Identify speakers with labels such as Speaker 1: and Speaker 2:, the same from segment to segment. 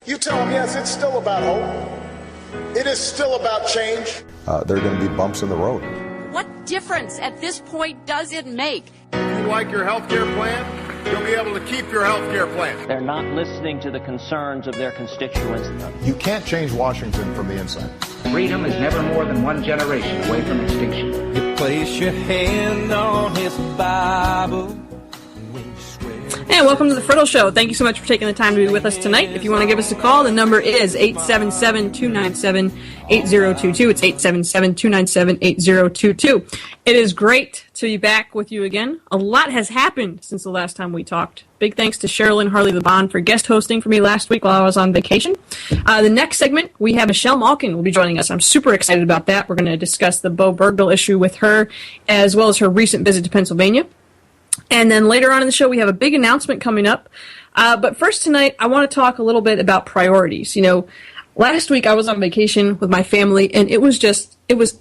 Speaker 1: You tell them, yes, it's still about hope. It is still about change.
Speaker 2: There are going to be bumps in the road.
Speaker 3: What difference at this point does it make?
Speaker 4: If you like your health care plan, you'll be able to keep your health care plan.
Speaker 5: They're not listening to the concerns of their constituents.
Speaker 2: You can't change Washington from the inside.
Speaker 6: Freedom is never more than one generation away from extinction.
Speaker 7: You place your hand on his Bible.
Speaker 8: And welcome to the Friddle Show. Thank you so much for taking the time to be with us tonight. If you want to give us a call, the number is 877-297-8022. It's 877-297-8022. It is great to be back with you again. A lot has happened since the last time we talked. Big thanks to Sherilyn Harley-LeBon for guest hosting for me last week while I was on vacation. The next segment, we have Michelle Malkin will be joining us. I'm super excited about that. We're going to discuss the Bowe Bergdahl issue with her, as well as her recent visit to Pennsylvania. And then later on in the show, we have a big announcement coming up. But first tonight, I want to talk a little bit about priorities. You know, last week I was on vacation with my family, and it was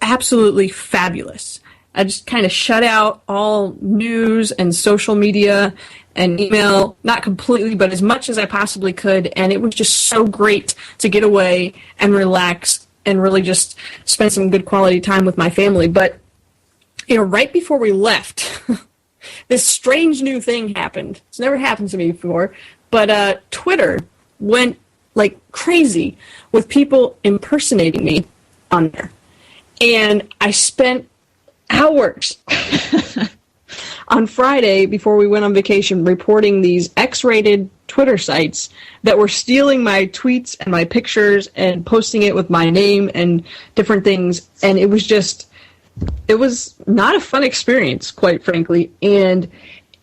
Speaker 8: absolutely fabulous. I just kind of shut out all news and social media and email, not completely, but as much as I possibly could. And it was just so great to get away and relax and really just spend some good quality time with my family. But, you know, right before we left, this strange new thing happened. It's never happened to me before, but Twitter went like crazy with people impersonating me on there. And I spent hours on Friday before we went on vacation reporting these X-rated Twitter sites that were stealing my tweets and my pictures and posting it with my name and different things. And it was not a fun experience, quite frankly, and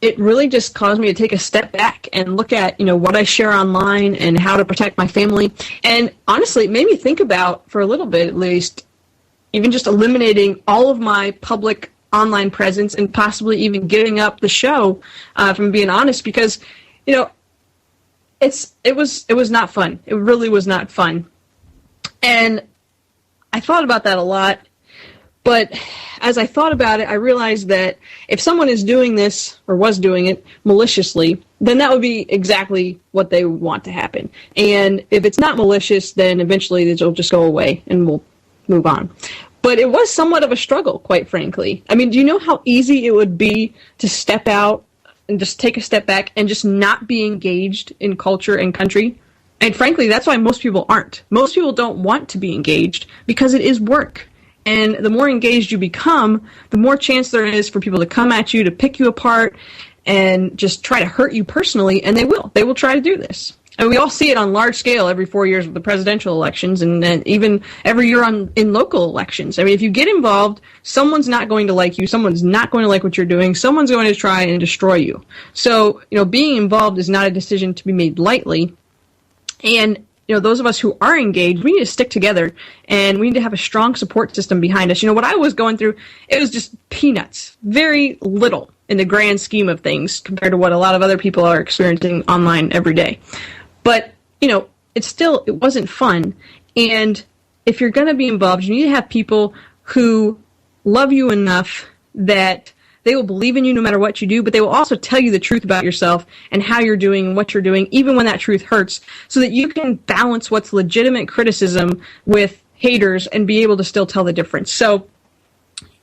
Speaker 8: it really just caused me to take a step back and look at, you know, what I share online and how to protect my family. And honestly, it made me think about, for a little bit at least, even just eliminating all of my public online presence and possibly even giving up the show, if I'm being honest, because, you know, it was not fun. It really was not fun. And I thought about that a lot. But as I thought about it, I realized that if someone is doing this, or was doing it, maliciously, then that would be exactly what they would want to happen. And if it's not malicious, then eventually it'll just go away and we'll move on. But it was somewhat of a struggle, quite frankly. I mean, do you know how easy it would be to step out and just take a step back and just not be engaged in culture and country? And frankly, that's why most people aren't. Most people don't want to be engaged because it is work. And the more engaged you become, the more chance there is for people to come at you, to pick you apart, and just try to hurt you personally, and they will. They will try to do this. And we all see it on large scale every 4 years with the presidential elections, and even every year in local elections. I mean, if you get involved, someone's not going to like you, someone's not going to like what you're doing, someone's going to try and destroy you. So, you know, being involved is not a decision to be made lightly. And you know, those of us who are engaged, we need to stick together, and we need to have a strong support system behind us. You know, what I was going through, it was just peanuts, very little in the grand scheme of things compared to what a lot of other people are experiencing online every day. But, you know, it wasn't fun. And if you're going to be involved, you need to have people who love you enough that they will believe in you no matter what you do, but they will also tell you the truth about yourself and how you're doing and what you're doing, even when that truth hurts, so that you can balance what's legitimate criticism with haters and be able to still tell the difference. So,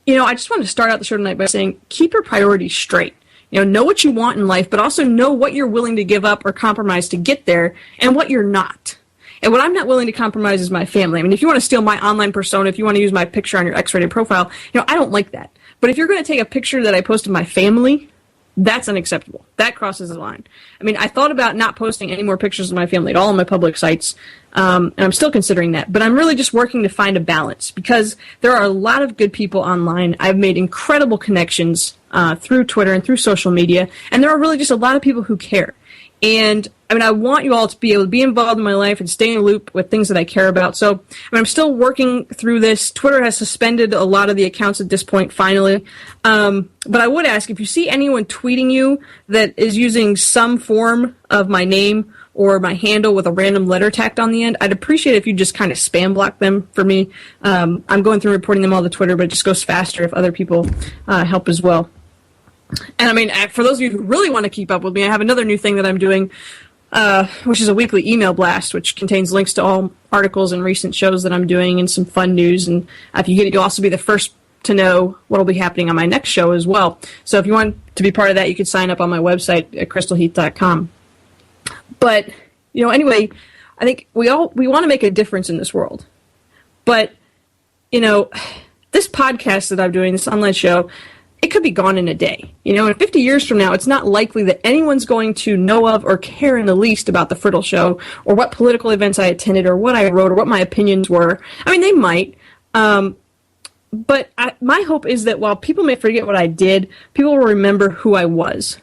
Speaker 8: you know, I just wanted to start out the show tonight by saying, keep your priorities straight. You know what you want in life, but also know what you're willing to give up or compromise to get there and what you're not. And what I'm not willing to compromise is my family. I mean, if you want to steal my online persona, if you want to use my picture on your X-rated profile, you know, I don't like that. But if you're going to take a picture that I posted of my family, that's unacceptable. That crosses the line. I mean, I thought about not posting any more pictures of my family at all on my public sites, and I'm still considering that. But I'm really just working to find a balance, because there are a lot of good people online. I've made incredible connections through Twitter and through social media, and there are really just a lot of people who care. And, I mean, I want you all to be able to be involved in my life and stay in the loop with things that I care about. So, I mean, I'm still working through this. Twitter has suspended a lot of the accounts at this point, finally. But I would ask, if you see anyone tweeting you that is using some form of my name or my handle with a random letter tacked on the end, I'd appreciate it if you just kind of spam block them for me. I'm going through reporting them all to Twitter, but it just goes faster if other people help as well. And I mean, for those of you who really want to keep up with me, I have another new thing that I'm doing. which is a weekly email blast, which contains links to all articles and recent shows that I'm doing and some fun news. And if you get it, you'll also be the first to know what will be happening on my next show as well. So if you want to be part of that, you can sign up on my website at crystalheath.com. But, anyway, I think we want to make a difference in this world. But, this podcast that I'm doing, this online show, it could be gone in a day. In 50 years from now, it's not likely that anyone's going to know of or care in the least about the Friddle Show or what political events I attended or what I wrote or what my opinions were. I mean, they might. But my hope is that while people may forget what I did, people will remember who I was.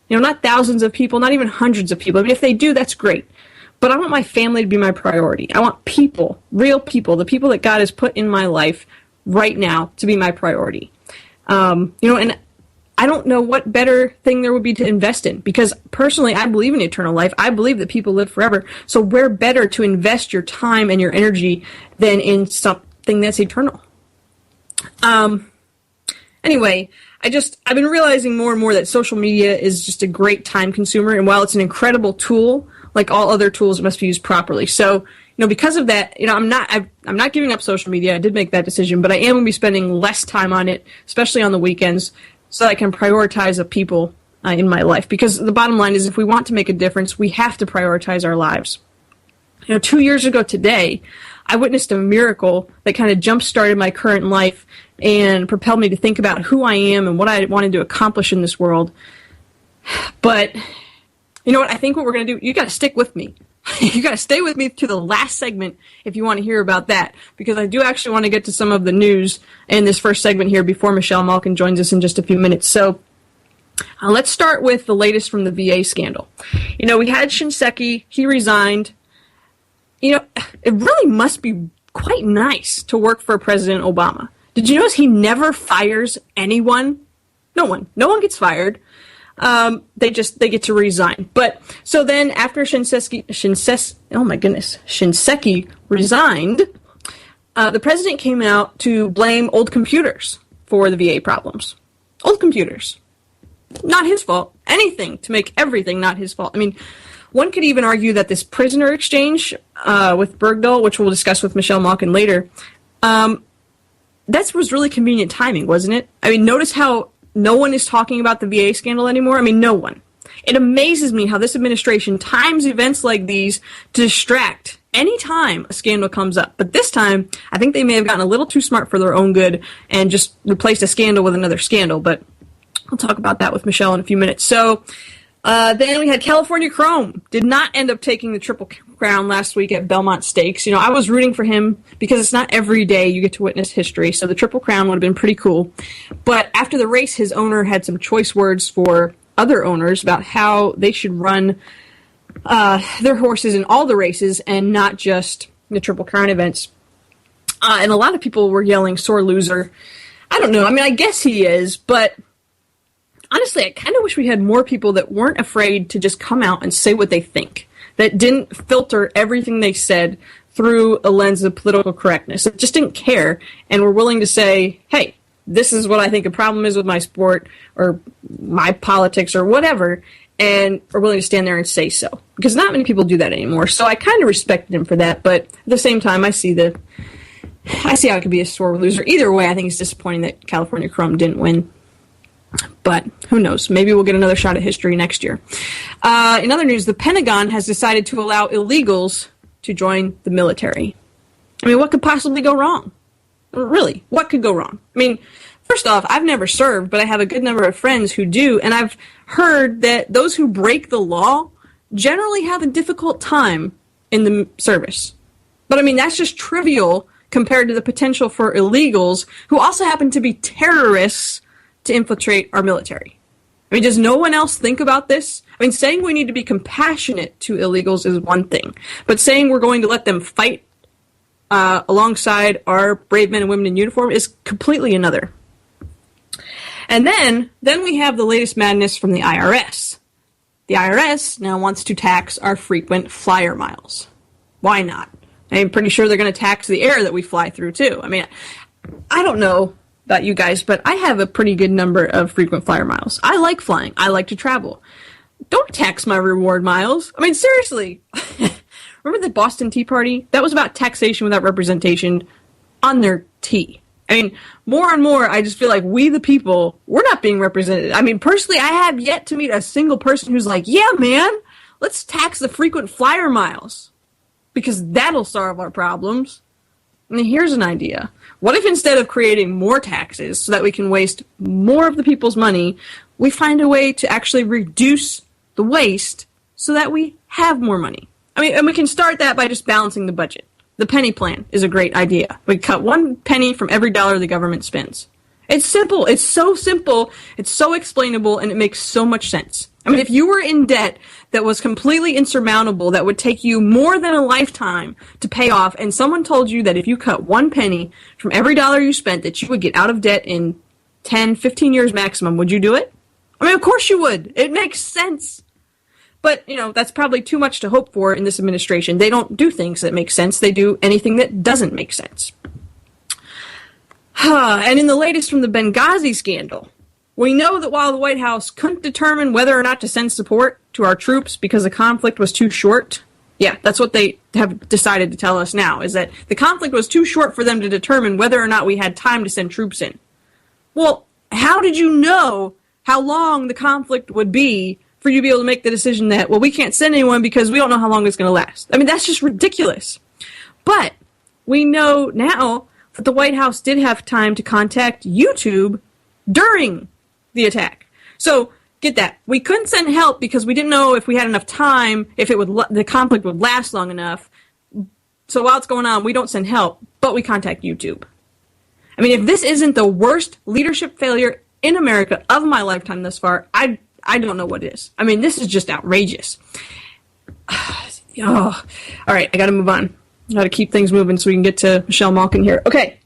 Speaker 8: Not thousands of people, not even hundreds of people. I mean, if they do, that's great. But I want my family to be my priority. I want people, real people, the people that God has put in my life right now to be my priority. And I don't know what better thing there would be to invest in, because personally, I believe in eternal life. I believe that people live forever. So where better to invest your time and your energy than in something that's eternal? Anyway, I've been realizing more and more that social media is just a great time consumer, and while it's an incredible tool, like all other tools, it must be used properly. So, because of that, I'm not giving up social media. I did make that decision, but I am going to be spending less time on it, especially on the weekends, so that I can prioritize the people in my life. Because the bottom line is, if we want to make a difference, we have to prioritize our lives. 2 years ago today, I witnessed a miracle that kind of jump-started my current life and propelled me to think about who I am and what I wanted to accomplish in this world. But, you know what? I think what we're going to do, you got to stick with me. You got to stay with me to the last segment if you want to hear about that, because I do actually want to get to some of the news in this first segment here before Michelle Malkin joins us in just a few minutes. So let's start with the latest from the VA scandal. We had Shinseki. He resigned. It really must be quite nice to work for President Obama. Did you notice he never fires anyone? No one. No one gets fired. They get to resign. But so then after Shinseki resigned, the president came out to blame old computers for the VA problems. Old computers. Not his fault. Anything to make everything not his fault. I mean, one could even argue that this prisoner exchange with Bergdahl, which we'll discuss with Michelle Malkin later, that was really convenient timing, wasn't it? I mean, notice how no one is talking about the VA scandal anymore. I mean, no one. It amazes me how this administration times events like these to distract any time a scandal comes up. But this time, I think they may have gotten a little too smart for their own good and just replaced a scandal with another scandal. But we'll talk about that with Michelle in a few minutes. So then we had California Chrome. Did not end up taking the Triple Crown last week at Belmont Stakes. I was rooting for him because it's not every day you get to witness history, so the Triple Crown would have been pretty cool. But after the race, his owner had some choice words for other owners about how they should run their horses in all the races and not just the Triple Crown events. And a lot of people were yelling, sore loser. I don't know. I mean, I guess he is, but honestly, I kind of wish we had more people that weren't afraid to just come out and say what they think, that didn't filter everything they said through a lens of political correctness, that just didn't care and were willing to say, hey, this is what I think a problem is with my sport or my politics or whatever, and are willing to stand there and say so. Because not many people do that anymore, so I kind of respected him for that, but at the same time, I see how it could be a sore loser. Either way, I think it's disappointing that California Chrome didn't win. But who knows? Maybe we'll get another shot at history next year. In other news, the Pentagon has decided to allow illegals to join the military. I mean, what could possibly go wrong? Really, what could go wrong? I mean, first off, I've never served, but I have a good number of friends who do, and I've heard that those who break the law generally have a difficult time in the service. But I mean, that's just trivial compared to the potential for illegals who also happen to be terrorists to infiltrate our military. I mean, does no one else think about this? I mean, saying we need to be compassionate to illegals is one thing, but saying we're going to let them fight alongside our brave men and women in uniform is completely another. And then we have the latest madness from the IRS. The IRS now wants to tax our frequent flyer miles. Why not? I'm pretty sure they're going to tax the air that we fly through, too. I mean, I don't know about you guys, but I have a pretty good number of frequent flyer miles. I like flying. I like to travel. don't tax my reward miles. I mean, seriously. Remember the Boston Tea Party? That was about taxation without representation on their tea. I mean, more and more, I just feel like we the people, we're not being represented. I mean, personally, I have yet to meet a single person who's like, yeah, man, let's tax the frequent flyer miles because that'll solve our problems. I mean, here's an idea. What if instead of creating more taxes so that we can waste more of the people's money, we find a way to actually reduce the waste so that we have more money? I mean, and we can start that by just balancing the budget. The penny plan is a great idea. We cut 1 penny from every dollar the government spends. It's simple. It's so simple. It's so explainable, and it makes so much sense. I mean, if you were in debt that was completely insurmountable, that would take you more than a lifetime to pay off, and someone told you that if you cut 1 penny from every dollar you spent, that you would get out of debt in 10, 15 years maximum, would you do it? I mean, of course you would. It makes sense. But, that's probably too much to hope for in this administration. They don't do things that make sense. They do anything that doesn't make sense. And in the latest from the Benghazi scandal, we know that while the White House couldn't determine whether or not to send support to our troops because the conflict was too short, yeah, that's what they have decided to tell us now, is that the conflict was too short for them to determine whether or not we had time to send troops in. Well, how did you know how long the conflict would be for you to be able to make the decision that, well, we can't send anyone because we don't know how long it's going to last? I mean, that's just ridiculous. But we know now that the White House did have time to contact YouTube during the attack. So, get that. We couldn't send help because we didn't know if we had enough time, if it would the conflict would last long enough. So while it's going on, we don't send help, but we contact YouTube. I mean, if this isn't the worst leadership failure in America of my lifetime thus far, I don't know what is. I mean, this is just outrageous. All right, I got to move on. I got to keep things moving so we can get to Michelle Malkin here. Okay,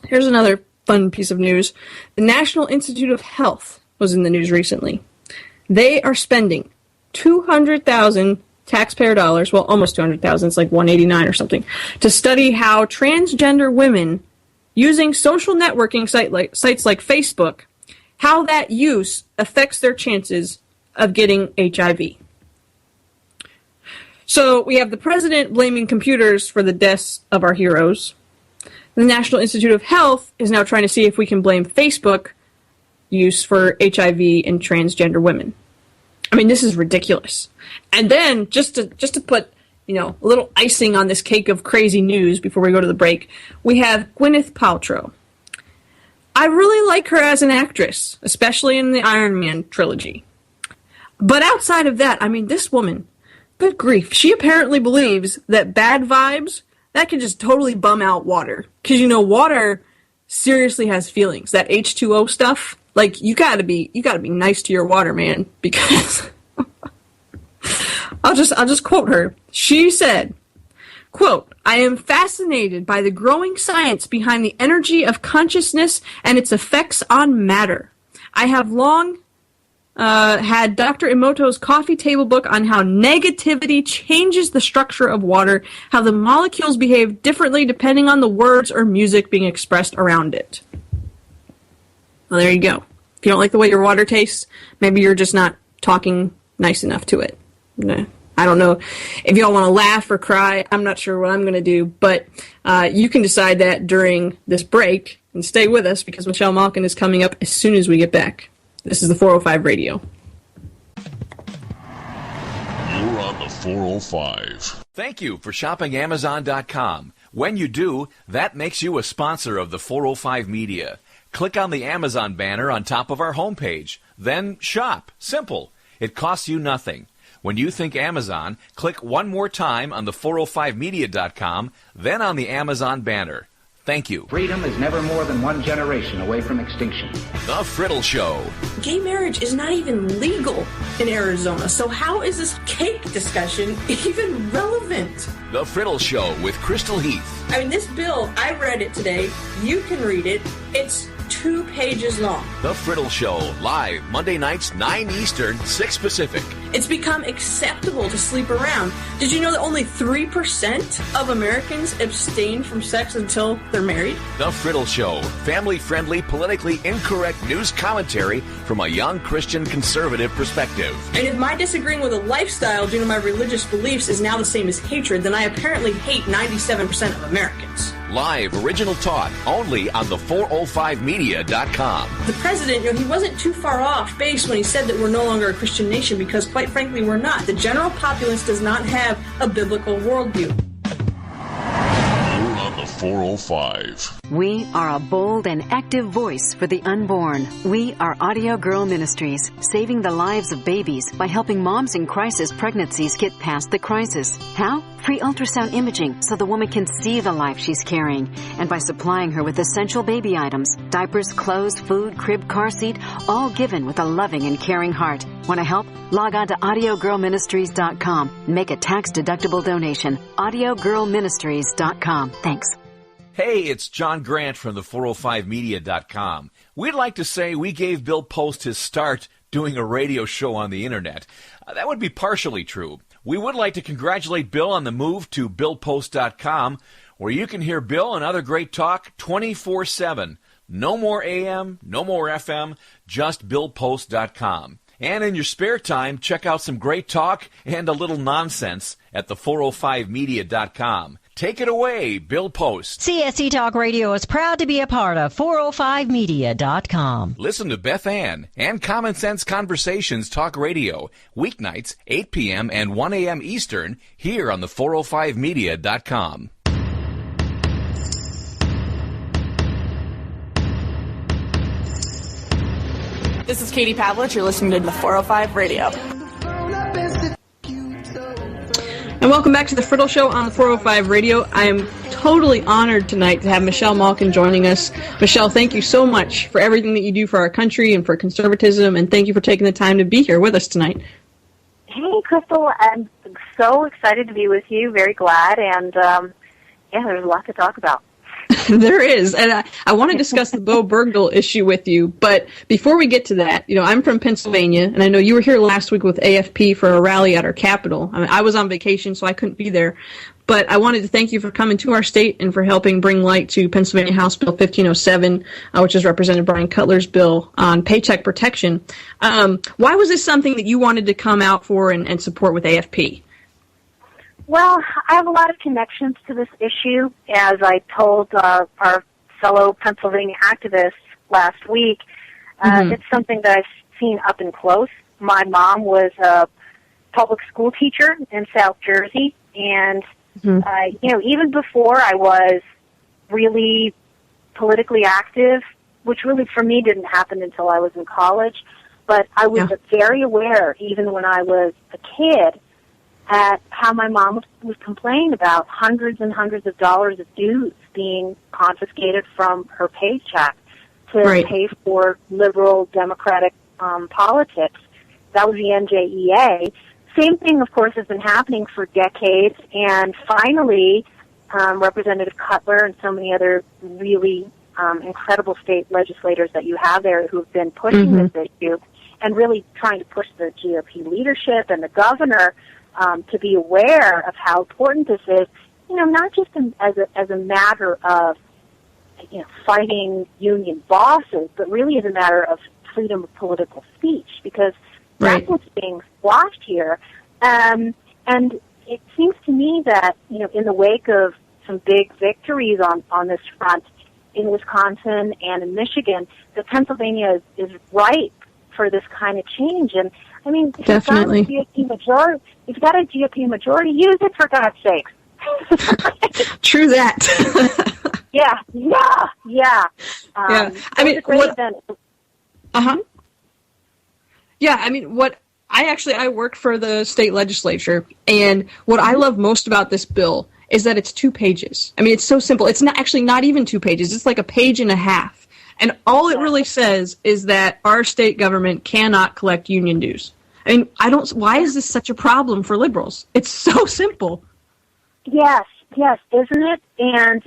Speaker 8: here's another fun piece of news. The National Institute of Health was in the news recently. They are spending $200,000 taxpayer dollars, well, almost $200,000, it's like $189 or something, to study how transgender women using social networking sites like Facebook, how that use affects their chances of getting HIV. So we have the president blaming computers for the deaths of our heroes. The National Institute of Health is now trying to see if we can blame Facebook use for HIV in transgender women. I mean, this is ridiculous. And then, just to put, a little icing on this cake of crazy news before we go to the break, we have Gwyneth Paltrow. I really like her as an actress, especially in the Iron Man trilogy. But outside of that, I mean, this woman, good grief, she apparently believes that bad vibes, that can just totally bum out water. Because, water seriously has feelings. That H2O stuff, like, you gotta be nice to your water, man. Because, I'll just quote her. She said, quote, "I am fascinated by the growing science behind the energy of consciousness and its effects on matter. I have long had Dr. Emoto's coffee table book on how negativity changes the structure of water, how the molecules behave differently depending on the words or music being expressed around it." Well, there you go. If you don't like the way your water tastes, maybe you're just not talking nice enough to it. I don't know if y'all want to laugh or cry. I'm not sure what I'm going to do, but you can decide that during this break and stay with us because Michelle Malkin is coming up as soon as we get back. This is the 405 Radio.
Speaker 9: You're on the 405.
Speaker 10: Thank you for shopping Amazon.com. When you do, that makes you a sponsor of the 405 Media. Click on the Amazon banner on top of our homepage. Then shop. Simple. It costs you nothing. When you think Amazon, click one more time on the 405media.com, then on the Amazon banner. Thank you.
Speaker 6: Freedom is never more than one generation away from extinction.
Speaker 10: The Friddle Show.
Speaker 8: Gay marriage is not even legal in Arizona, so how is this cake discussion even relevant?
Speaker 10: The Friddle Show with Crystal Heath.
Speaker 8: I mean, this bill, I read it today. You can read it. It's 2 pages long.
Speaker 10: The Friddle Show, live Monday nights, 9 Eastern, 6 Pacific.
Speaker 8: It's become acceptable to sleep around. Did you know that only 3% of Americans abstain from sex until they're married?
Speaker 10: The Friddle Show, family-friendly, politically incorrect news commentary from a young Christian conservative perspective.
Speaker 8: And if my disagreeing with a lifestyle due to my religious beliefs is now the same as hatred, then I apparently hate 97% of Americans.
Speaker 10: Live original talk only on the 405media.com.
Speaker 8: The president, he wasn't too far off base when he said that we're no longer a Christian nation because, quite frankly, we're not. The general populace does not have a biblical worldview.
Speaker 9: You're on the 405.
Speaker 11: We are a bold and active voice for the unborn. We are Audio Girl Ministries, saving the lives of babies by helping moms in crisis pregnancies get past the crisis. How? Free ultrasound imaging so the woman can see the life she's carrying, and by supplying her with essential baby items, diapers, clothes, food, crib, car seat, all given with a loving and caring heart. Want to help? Log on to AudioGirlMinistries.com and make a tax-deductible donation. AudioGirlMinistries.com. Thanks.
Speaker 10: Hey, it's John Grant from the 405media.com. We'd like to say we gave Bill Post his start doing a radio show on the internet. That would be partially true. We would like to congratulate Bill on the move to BillPost.com, where you can hear Bill and other great talk 24/7. No more AM, no more FM, just BillPost.com. And in your spare time, check out some great talk and a little nonsense at the 405media.com. Take it away, Bill Post.
Speaker 12: CSC Talk Radio is proud to be a part of 405media.com.
Speaker 10: Listen to Beth Ann and Common Sense Conversations Talk Radio, weeknights, 8 p.m. and 1 a.m. Eastern, here on the 405media.com.
Speaker 13: This is Katie Pavlich. You're listening to the 405 Radio.
Speaker 8: And welcome back to the Friddle Show on the 405 Radio. I am totally honored tonight to have Michelle Malkin joining us. Michelle, thank you so much for everything that you do for our country and for conservatism, and thank you for taking the time to be here with us tonight.
Speaker 14: Hey, Crystal, I'm so excited to be with you, very glad, and there's a lot to talk about.
Speaker 8: There is, and I want to discuss the Bowe Bergdahl issue with you, but before we get to that, I'm from Pennsylvania, and I know you were here last week with AFP for a rally at our Capitol. I was on vacation, so I couldn't be there, but I wanted to thank you for coming to our state and for helping bring light to Pennsylvania House Bill 1507, which is Representative Brian Cutler's bill on paycheck protection. Why was this something that you wanted to come out for and support with AFP?
Speaker 14: Well, I have a lot of connections to this issue. As I told our fellow Pennsylvania activists last week, it's something that I've seen up and close. My mom was a public school teacher in South Jersey, and even before I was really politically active, which really for me didn't happen until I was in college, but I was very aware, even when I was a kid, at how my mom would complain about hundreds and hundreds of dollars of dues being confiscated from her paycheck to pay for liberal democratic politics. That was the NJEA. Same thing, of course, has been happening for decades, and finally, Representative Cutler and so many other really incredible state legislators that you have there who have been pushing this issue and really trying to push the GOP leadership and the governor to be aware of how important this is, not just as a matter of fighting union bosses, but really as a matter of freedom of political speech, because that's what's being squashed here. And it seems to me that in the wake of some big victories on this front in Wisconsin and in Michigan, that Pennsylvania is ripe for this kind of change. And I mean,
Speaker 8: definitely.
Speaker 14: If you've got a GOP majority, use it, for God's sakes.
Speaker 8: True that.
Speaker 14: Yeah.
Speaker 8: I mean, Yeah, I mean, I work for the state legislature, and what I love most about this bill is that it's 2 pages. I mean, it's so simple. It's not even 2 pages. It's like a page and a half. And all it really says is that our state government cannot collect union dues. I mean, why is this such a problem for liberals? It's so simple.
Speaker 14: Yes, isn't it? And,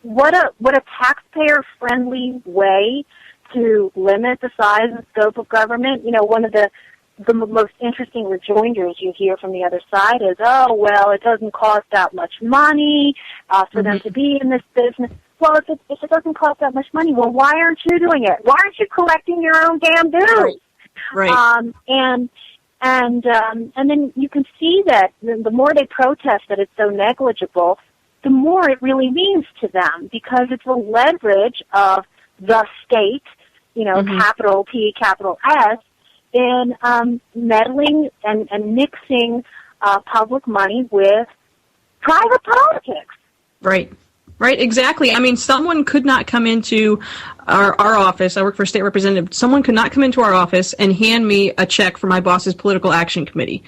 Speaker 14: what a taxpayer-friendly way to limit the size and scope of government. One of the the most interesting rejoinders you hear from the other side is, oh, well, it doesn't cost that much money for them to be in this business. Well, if it doesn't cost that much money, well, why aren't you doing it? Why aren't you collecting your own damn dues?
Speaker 8: Right.
Speaker 14: And then you can see that the more they protest that it's so negligible, the more it really means to them, because it's a leverage of the state, capital P, capital S, in meddling and mixing public money with private politics.
Speaker 8: Right. Right, exactly. I mean, someone could not come into our office. I work for a state representative. Someone could not come into our office and hand me a check for my boss's political action committee.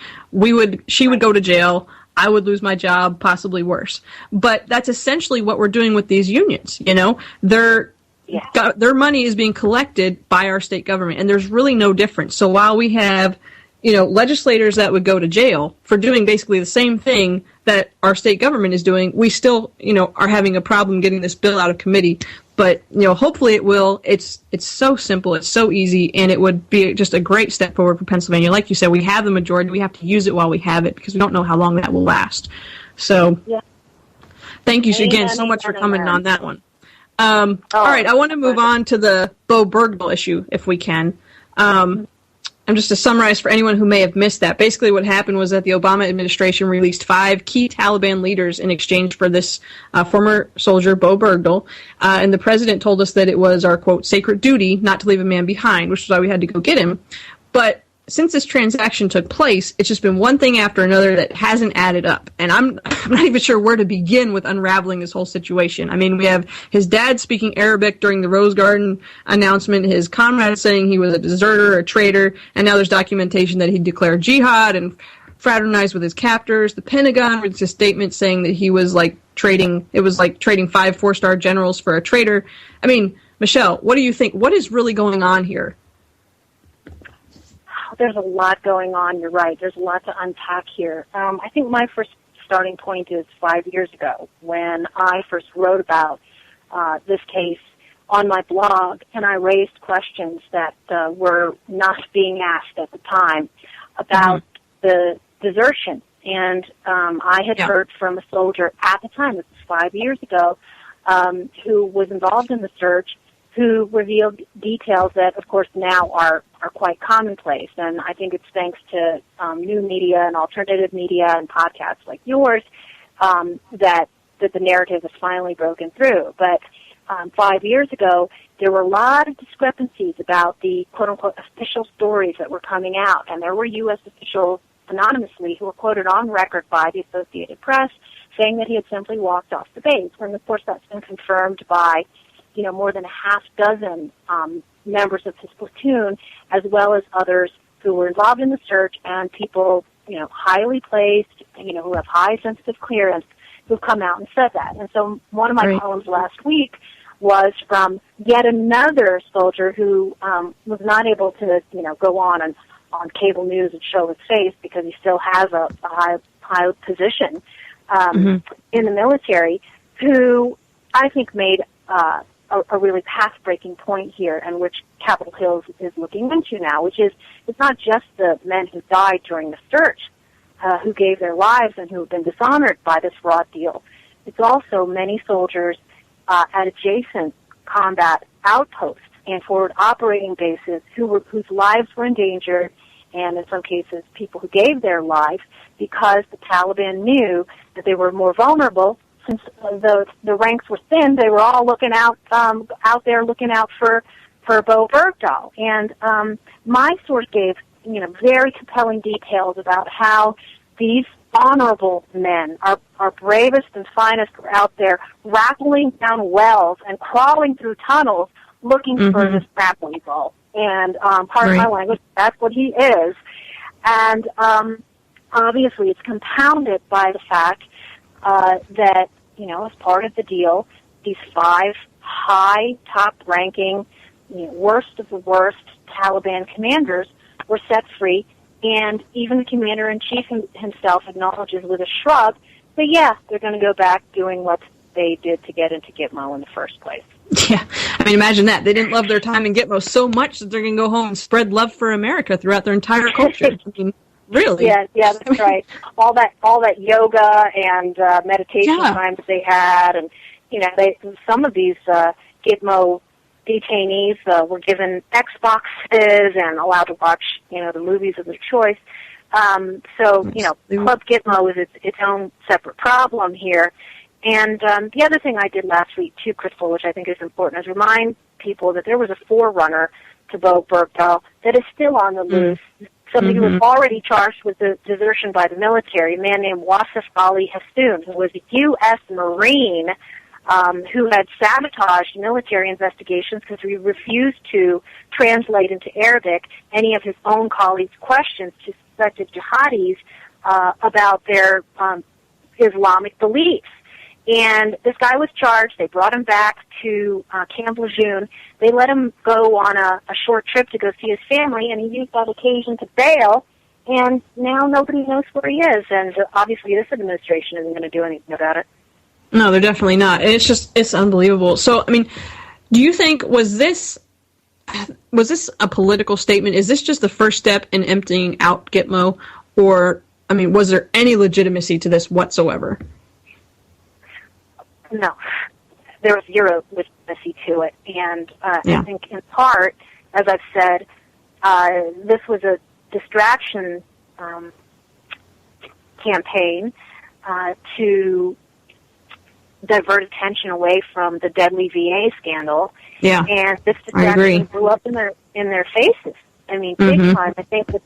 Speaker 8: She would go to jail. I would lose my job, possibly worse. But that's essentially what we're doing with these unions. Their money is being collected by our state government, and there's really no difference. So while we have, legislators that would go to jail for doing basically the same thing that our state government is doing, we still, are having a problem getting this bill out of committee. But, hopefully it will. It's so simple, it's so easy, and it would be just a great step forward for Pennsylvania. Like you said, we have the majority. We have to use it while we have it, because we don't know how long that will last. So, thank you again so much for coming on that one. All right, I want to move on to the Bowe Bergdahl issue, if we can. And just to summarize for anyone who may have missed that, basically what happened was that the Obama administration released 5 key Taliban leaders in exchange for this former soldier, Bowe Bergdahl, and the president told us that it was our, quote, sacred duty not to leave a man behind, which is why we had to go get him. But since this transaction took place, it's just been one thing after another that hasn't added up. And I'm not even sure where to begin with unraveling this whole situation. I mean, we have his dad speaking Arabic during the Rose Garden announcement, his comrades saying he was a deserter, a traitor, and now there's documentation that he declared jihad and fraternized with his captors. The Pentagon released a statement saying that he was trading 5 4-star generals for a traitor. I mean, Michelle, what do you think? What is really going on here?
Speaker 14: There's a lot going on. You're right. There's a lot to unpack here. I think my first starting point is 5 years ago when I first wrote about this case on my blog, and I raised questions that were not being asked at the time about the desertion. And I had heard from a soldier at the time, this was 5 years ago, who was involved in the search, who revealed details that, of course, now are quite commonplace. And I think it's thanks to new media and alternative media and podcasts like yours that the narrative has finally broken through. But 5 years ago, there were a lot of discrepancies about the quote-unquote official stories that were coming out. And there were U.S. officials anonymously who were quoted on record by the Associated Press saying that he had simply walked off the base. And, of course, that's been confirmed by more than a half dozen members of his platoon, as well as others who were involved in the search and people, highly placed, who have high sensitive clearance, who've come out and said that. And so one of my columns last week was from yet another soldier who was not able to, go on cable news and show his face because he still has a high position in the military, who I think made a really path-breaking point here, and which Capitol Hill is looking into now, which is it's not just the men who died during the search who gave their lives and who have been dishonored by this raw deal. It's also many soldiers at adjacent combat outposts and forward operating bases whose lives were endangered, and in some cases people who gave their lives because the Taliban knew that they were more vulnerable. Since the ranks were thin, they were all looking out there looking out for Bowe Bergdahl. And my source gave very compelling details about how these honorable men, our bravest and finest, were out there rattling down wells and crawling through tunnels looking for this crap weasel. And pardon my language, that's what he is. And obviously it's compounded by the fact that, as part of the deal, these 5 high, top-ranking, worst of the worst Taliban commanders were set free, and even the commander-in-chief himself acknowledges with a shrug that, they're going to go back doing what they did to get into Gitmo in the first place.
Speaker 8: Yeah, I mean, imagine that. They didn't love their time in Gitmo so much that they're going to go home and spread love for America throughout their entire culture. I mean, really?
Speaker 14: Yeah, that's right. All that yoga and meditation time that they had, and some of these Gitmo detainees were given Xboxes and allowed to watch the movies of their choice. So Club Gitmo is its own separate problem here. And the other thing I did last week, too, Crystal, which I think is important, is remind people that there was a forerunner to Bowe Bergdahl that is still on the loose. Somebody who was already charged with the desertion by the military, a man named Wasif Ali Hassoun, who was a U.S. Marine who had sabotaged military investigations because he refused to translate into Arabic any of his own colleagues' questions to suspected jihadis about their Islamic beliefs. And this guy was charged. They brought him back to Camp Lejeune. They let him go on a short trip to go see his family, and he used that occasion to bail. And now nobody knows where he is. And obviously this administration isn't going to do anything about it.
Speaker 8: No, they're definitely not. It's unbelievable. So, I mean, do you think, was this a political statement? Is this just the first step in emptying out Gitmo? Or, I mean, was there any legitimacy to this whatsoever?
Speaker 14: No, there was zero legitimacy to it, and I think in part, as I've said, this was a distraction campaign to divert attention away from the deadly VA scandal.
Speaker 8: Yeah,
Speaker 14: and this distraction blew up in their faces. I mean, big time. I think that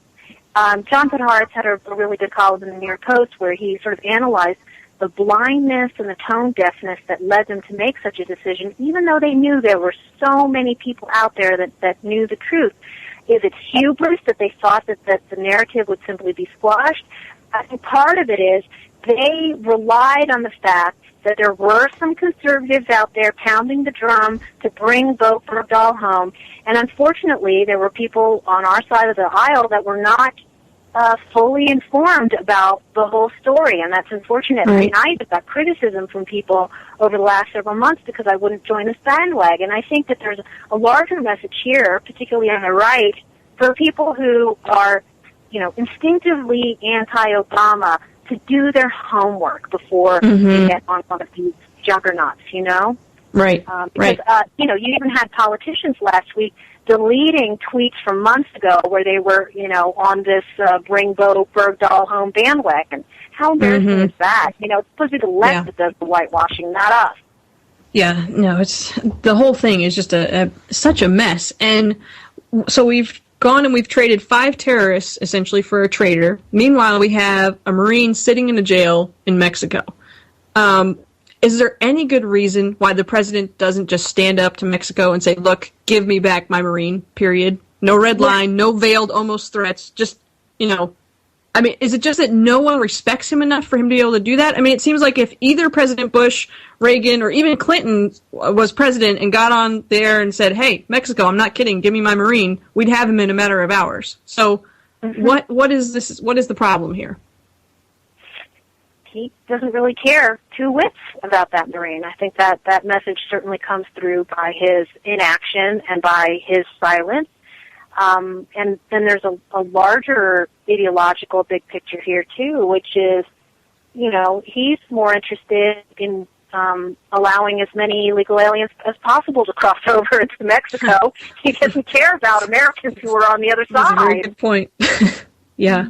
Speaker 14: Jonathan Hartz had a really good column in the New York Post where he sort of analyzed the blindness and the tone deafness that led them to make such a decision, even though they knew there were so many people out there that knew the truth. Is it hubris that they thought that the narrative would simply be squashed? I think part of it is they relied on the fact that there were some conservatives out there pounding the drum to bring Bowe Bergdahl home, and unfortunately there were people on our side of the aisle that were not fully informed about the whole story, and that's unfortunate. Right. I mean, I even got criticism from people over the last several months because I wouldn't join this bandwagon. I think that there's a larger message here, particularly on the right, for people who are, instinctively anti-Obama to do their homework before they get on one of these juggernauts,
Speaker 8: Right,
Speaker 14: because, you even had politicians last week deleting tweets from months ago where they were, on this bring Bowe Bergdahl home bandwagon. How embarrassing is that? It's supposed to be the left that does the whitewashing, not us.
Speaker 8: Yeah, no, the whole thing is just such a mess. And so we've gone and we've traded 5 terrorists, essentially, for a traitor. Meanwhile, we have a Marine sitting in a jail in Mexico. Is there any good reason why the president doesn't just stand up to Mexico and say, look, give me back my Marine, period? No red line, no veiled almost threats, just, I mean, is it just that no one respects him enough for him to be able to do that? I mean, it seems like if either President Bush, Reagan, or even Clinton was president and got on there and said, hey, Mexico, I'm not kidding, give me my Marine, we'd have him in a matter of hours. So what is this? What is the problem here?
Speaker 14: He doesn't really care 2 whits about that Marine. I think that message certainly comes through by his inaction and by his silence. And then there's a larger ideological big picture here, too, which is, he's more interested in allowing as many illegal aliens as possible to cross over into Mexico. He doesn't care about Americans who are on the other side.
Speaker 8: That's a very good point. Yeah.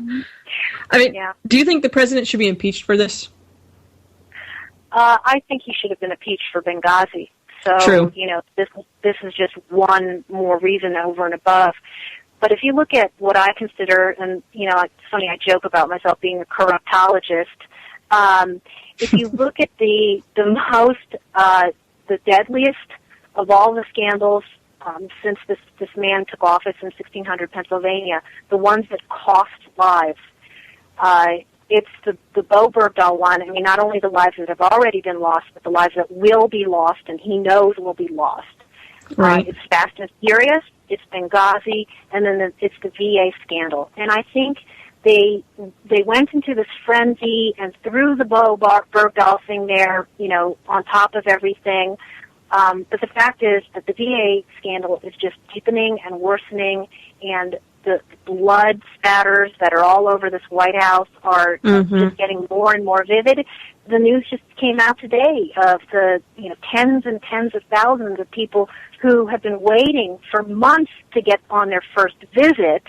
Speaker 8: I mean, do you think the president should be impeached for this?
Speaker 14: I think he should have been impeached for Benghazi. So,
Speaker 8: True.
Speaker 14: This is just one more reason over and above. But if you look at what I consider, and, it's funny, I joke about myself being a corruptologist. If you look at the deadliest of all the scandals since this man took office in 1600 Pennsylvania, the ones that cost lives, it's the Bowe Bergdahl one. I mean, not only the lives that have already been lost, but the lives that will be lost, and he knows will be lost.
Speaker 8: Right.
Speaker 14: It's Fast and Furious, it's Benghazi, and then it's the VA scandal. And I think they went into this frenzy and threw the Bowe Bergdahl thing there, on top of everything. But the fact is that the VA scandal is just deepening and worsening, and the blood spatters that are all over this White House are just getting more and more vivid. The news just came out today of the tens and tens of thousands of people who have been waiting for months to get on their first visit,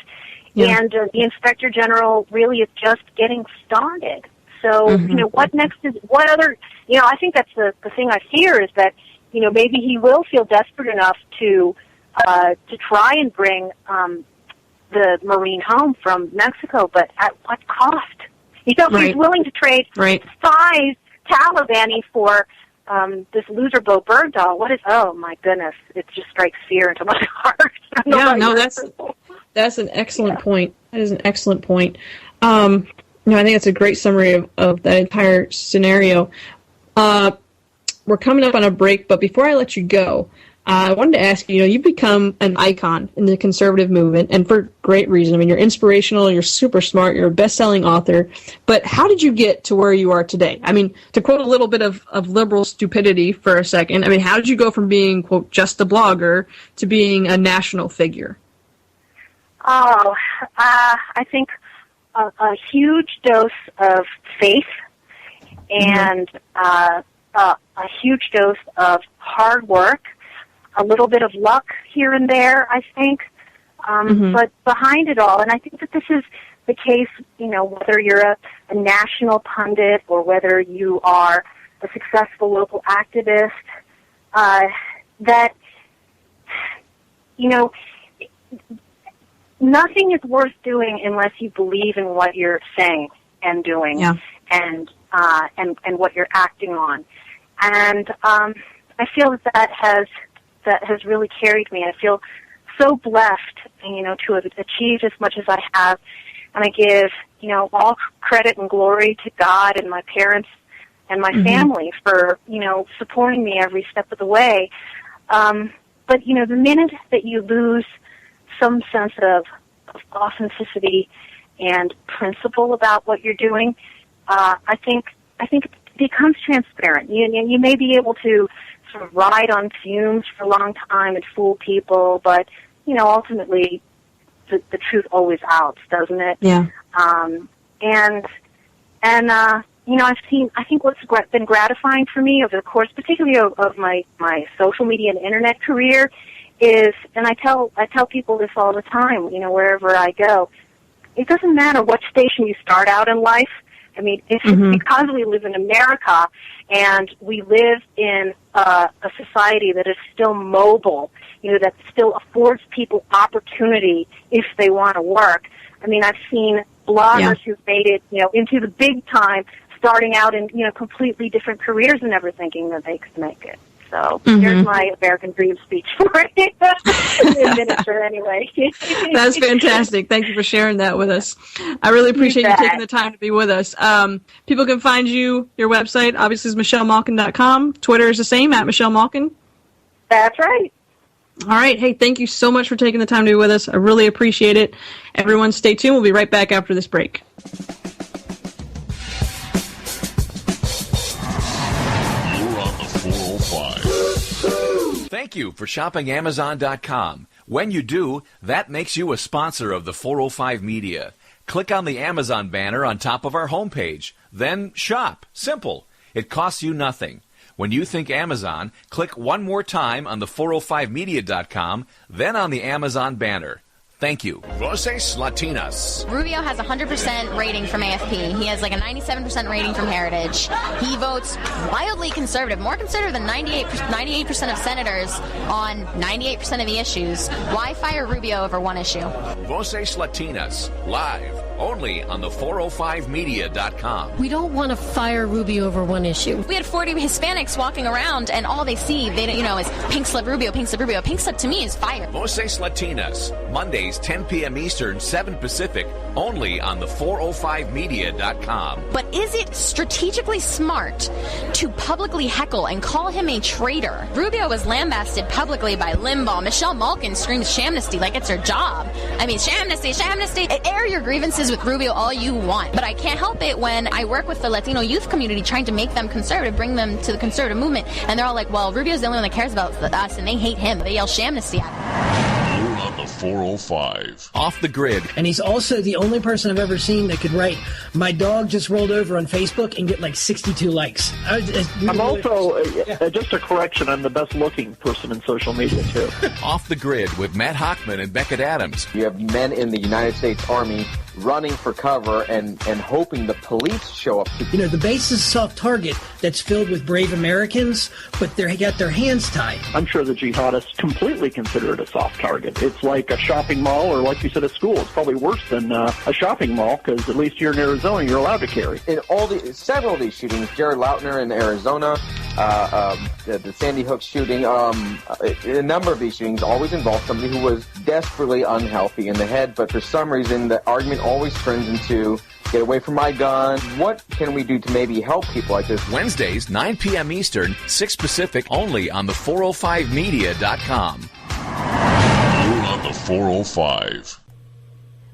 Speaker 14: and the Inspector General really is just getting started. So, what next is, what other, I think that's the thing I fear is that, maybe he will feel desperate enough to try and bring the Marine home from Mexico, but at what cost? He's willing to trade 5 Taliban for this loser Bowe Bergdahl. Oh my goodness! It just strikes fear into my heart.
Speaker 8: That's an excellent point. That is an excellent point. I think that's a great summary of that entire scenario. We're coming up on a break, but before I let you go, I wanted to ask you, you've become an icon in the conservative movement, and for great reason. I mean, you're inspirational, you're super smart, you're a best-selling author, but how did you get to where you are today? I mean, to quote a little bit of liberal stupidity for a second, I mean, how did you go from being, quote, just a blogger to being a national figure?
Speaker 14: I think a huge dose of faith and a huge dose of hard work, a little bit of luck here and there, I think. But behind it all, and I think that this is the case, whether you're a national pundit or whether you are a successful local activist, that, nothing is worth doing unless you believe in what you're saying and doing and what you're acting on. And I feel that has really carried me. I feel so blessed, to have achieved as much as I have, and I give, all credit and glory to God and my parents and my family for, supporting me every step of the way. But, the minute that you lose some sense of authenticity and principle about what you're doing, I think it becomes transparent. You may be able to sort of ride on fumes for a long time and fool people, but ultimately the truth always outs, doesn't it?
Speaker 8: Yeah.
Speaker 14: I think what's been gratifying for me over the course, particularly of my social media and internet career, is, and I tell people this all the time, wherever I go, it doesn't matter what station you start out in life. I mean, it's because we live in America and we live in a society that is still mobile, that still affords people opportunity if they want to work. I mean, I've seen bloggers who've made it, into the big time, starting out in, completely different careers and never thinking that they could make it. So here's my American Dream speech for it. In miniature, anyway.
Speaker 8: That's fantastic. Thank you for sharing that with us. I really appreciate you taking the time to be with us. People can find you, your website, obviously, is MichelleMalkin.com. Twitter is the same, at Michelle Malkin.
Speaker 14: That's right.
Speaker 8: All right. Hey, thank you so much for taking the time to be with us. I really appreciate it. Everyone, stay tuned. We'll be right back after this break.
Speaker 10: Thank you for shopping Amazon.com. When you do, that makes you a sponsor of the 405 Media. Click on the Amazon banner on top of our homepage. Then shop. Simple. It costs you nothing. When you think Amazon, click one more time on the 405media.com, then on the Amazon banner. Thank you. Voces Latinas.
Speaker 15: Rubio has a 100% rating from AFP. He has like a 97% rating from Heritage. He votes wildly conservative, more conservative than 98% of senators on 98% of the issues. Why fire Rubio over one issue?
Speaker 10: Voces Latinas, live, only on the 405media.com.
Speaker 16: We don't want to fire Rubio over one issue.
Speaker 15: We had 40 Hispanics walking around, and all they see, is pink slip Rubio, pink slip Rubio. Pink slip to me is fire.
Speaker 10: Voces Latinas, Mondays, 10 p.m. Eastern, 7 Pacific, only on the 405media.com.
Speaker 15: But is it strategically smart to publicly heckle and call him a traitor? Rubio was lambasted publicly by Limbaugh. Michelle Malkin screams shamnesty like it's her job. I mean, shamnesty. Air your grievances differences with Rubio all you want, but I can't help it when I work with the Latino youth community trying to make them conservative, bring them to the conservative movement, and they're all like, well, Rubio's the only one that cares about us, and they hate him. They yell shamnesty at him.
Speaker 9: You're on the 405.
Speaker 10: Off the grid.
Speaker 17: And he's also the only person I've ever seen that could write, my dog just rolled over on Facebook and get like 62 likes.
Speaker 18: I'm also, just a correction, I'm the best looking person in social media, too.
Speaker 10: Off the grid with Matt Hochman and Beckett Adams.
Speaker 19: You have men in the United States Army running for cover and hoping the police show up.
Speaker 17: You know, the base is a soft target that's filled with brave Americans, but they got their hands tied.
Speaker 18: I'm sure the jihadists completely consider it a soft target. It's like a shopping mall, or like you said, a school. It's probably worse than a shopping mall, because at least here in Arizona, you're allowed to carry.
Speaker 19: In several of these shootings, Jared Lautner in Arizona, the Sandy Hook shooting, a number of these shootings always involve somebody who was desperately unhealthy in the head, but for some reason the argument always turns into, get away from my gun. What can we do to maybe help people like this?
Speaker 10: Wednesdays, 9 p.m. Eastern, 6 Pacific, only on the 405media.com.
Speaker 9: You're on the 405.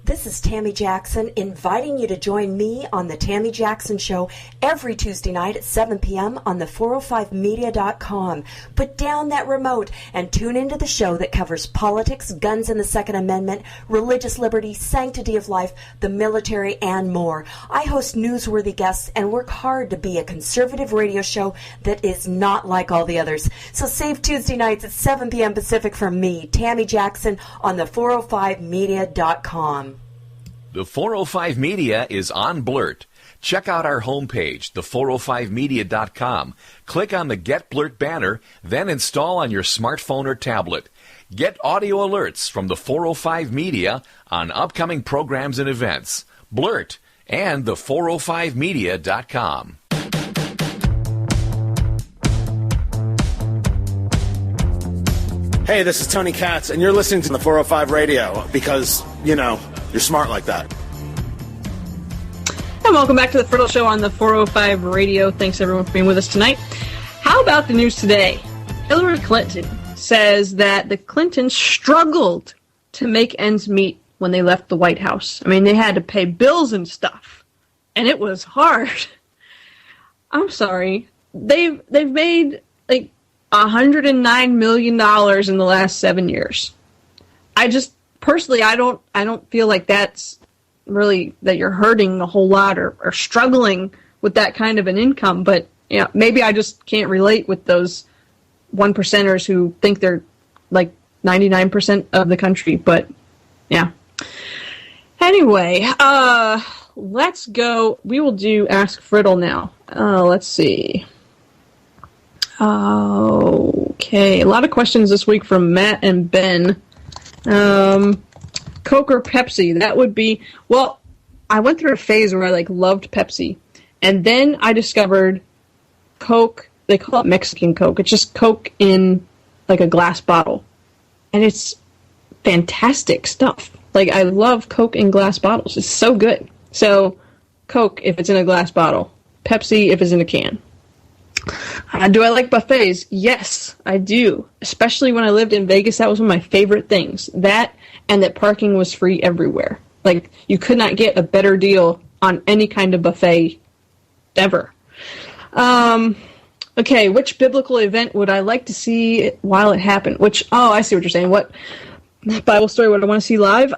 Speaker 20: This is Tammy Jackson inviting you to join me on The Tammy Jackson Show every Tuesday night at 7 p.m. on the 405media.com. Put down that remote and tune into the show that covers politics, guns and the Second Amendment, religious liberty, sanctity of life, the military, and more. I host newsworthy guests and work hard to be a conservative radio show that is not like all the others. So save Tuesday nights at 7 p.m. Pacific from me, Tammy Jackson, on the 405media.com.
Speaker 10: The 405 Media is on Blurt. Check out our homepage, the405media.com. Click on the Get Blurt banner, then install on your smartphone or tablet. Get audio alerts from the 405 Media on upcoming programs and events. Blurt and the 405media.com.
Speaker 21: Hey, this is Tony Katz, and you're listening to the 405 Radio because, you know, you're smart like that.
Speaker 8: And welcome back to the Friddle Show on the 405 Radio. Thanks, everyone, for being with us tonight. How about the news today? Hillary Clinton says that the Clintons struggled to make ends meet when they left the White House. I mean, they had to pay bills and stuff, and it was hard. I'm sorry. They've made, like, $109 million in the last 7 years. Personally, I don't feel like that's really that you're hurting a whole lot or struggling with that kind of an income. But yeah, maybe I just can't relate with those 1%ers who think they're like 99% of the country. But yeah. Anyway, let's go. We will do Ask Friddle now. Let's see. Okay, a lot of questions this week from Matt and Ben. Coke or Pepsi? That would be, well, I went through a phase where I loved Pepsi, and then I discovered Coke. They call it Mexican Coke. It's just Coke in a glass bottle, and it's fantastic stuff. I love Coke in glass bottles. It's so good. So Coke if it's in a glass bottle, Pepsi if it's in a can. Do I like buffets? Yes, I do. Especially when I lived in Vegas, that was one of my favorite things. That and that parking was free everywhere. You could not get a better deal on any kind of buffet ever. Okay, which biblical event would I like to see while it happened? I see what you're saying. What Bible story would I want to see live?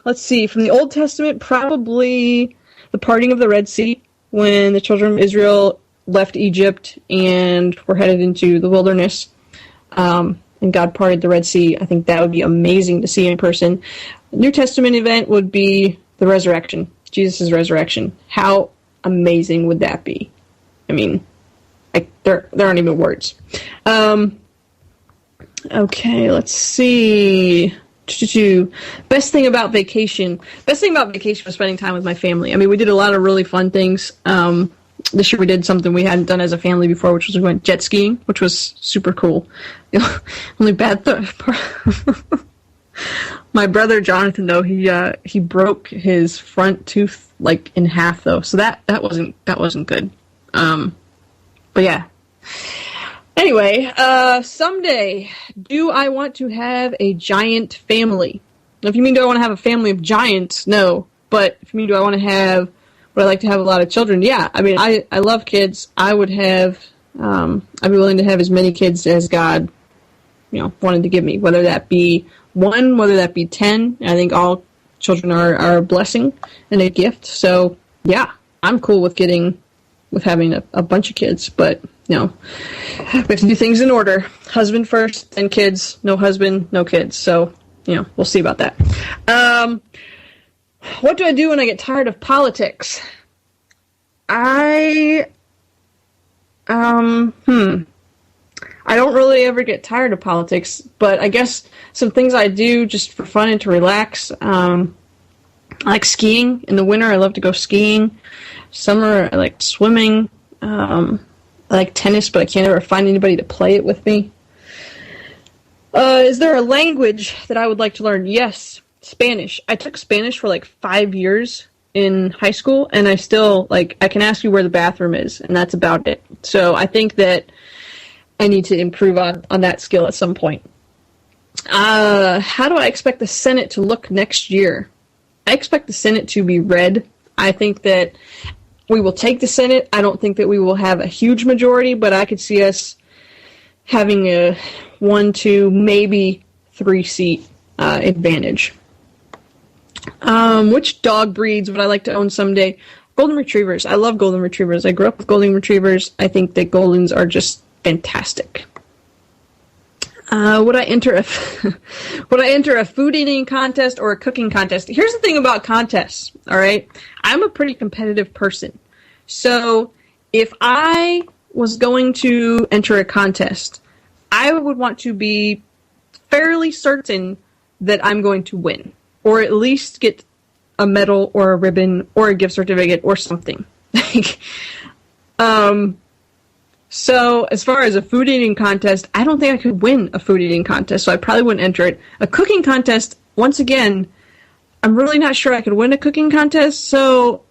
Speaker 8: Let's see. From the Old Testament, probably the parting of the Red Sea, when the children of Israel left Egypt and were headed into the wilderness, and God parted the Red Sea. I think that would be amazing to see in person. New Testament event would be the resurrection, Jesus' resurrection. How amazing would that be? I mean, there aren't even words. Okay, let's see. Best thing about vacation. Best thing about vacation was spending time with my family. I mean, we did a lot of really fun things. This year we did something we hadn't done as a family before, which was we went jet skiing, which was super cool. The only bad part, my brother Jonathan, though, he broke his front tooth in half, though, so that wasn't good. But yeah. Anyway, someday, do I want to have a giant family? If you mean do I want to have a family of giants? No. But if you mean, do I want to have, would I like to have a lot of children? Yeah. I mean, I love kids. I would have, I'd be willing to have as many kids as God, wanted to give me, whether that be 1, whether that be 10. I think all children are a blessing and a gift. So, yeah, I'm cool with having a bunch of kids, but, we have to do things in order. Husband first, then kids. No husband, no kids. So, we'll see about that. What do I do when I get tired of politics? I don't really ever get tired of politics, but I guess some things I do just for fun and to relax. I like skiing. In the winter, I love to go skiing. Summer, I like swimming. I like tennis, but I can't ever find anybody to play it with me. Is there a language that I would like to learn? Yes, Spanish. I took Spanish for 5 years in high school, and I still, I can ask you where the bathroom is, and that's about it. So I think that I need to improve on that skill at some point. How do I expect the Senate to look next year? I expect the Senate to be red. I think that we will take the Senate. I don't think that we will have a huge majority, but I could see us having a 1, 2, maybe 3 seat advantage. Which dog breeds would I like to own someday? Golden Retrievers. I love Golden Retrievers. I grew up with Golden Retrievers. I think that Goldens are just fantastic. Would I enter a food eating contest or a cooking contest? Here's the thing about contests, all right? I'm a pretty competitive person. So if I was going to enter a contest, I would want to be fairly certain that I'm going to win, or at least get a medal or a ribbon or a gift certificate or something. So as far as a food eating contest, I don't think I could win a food eating contest, so I probably wouldn't enter it. A cooking contest, once again, I'm really not sure I could win a cooking contest, so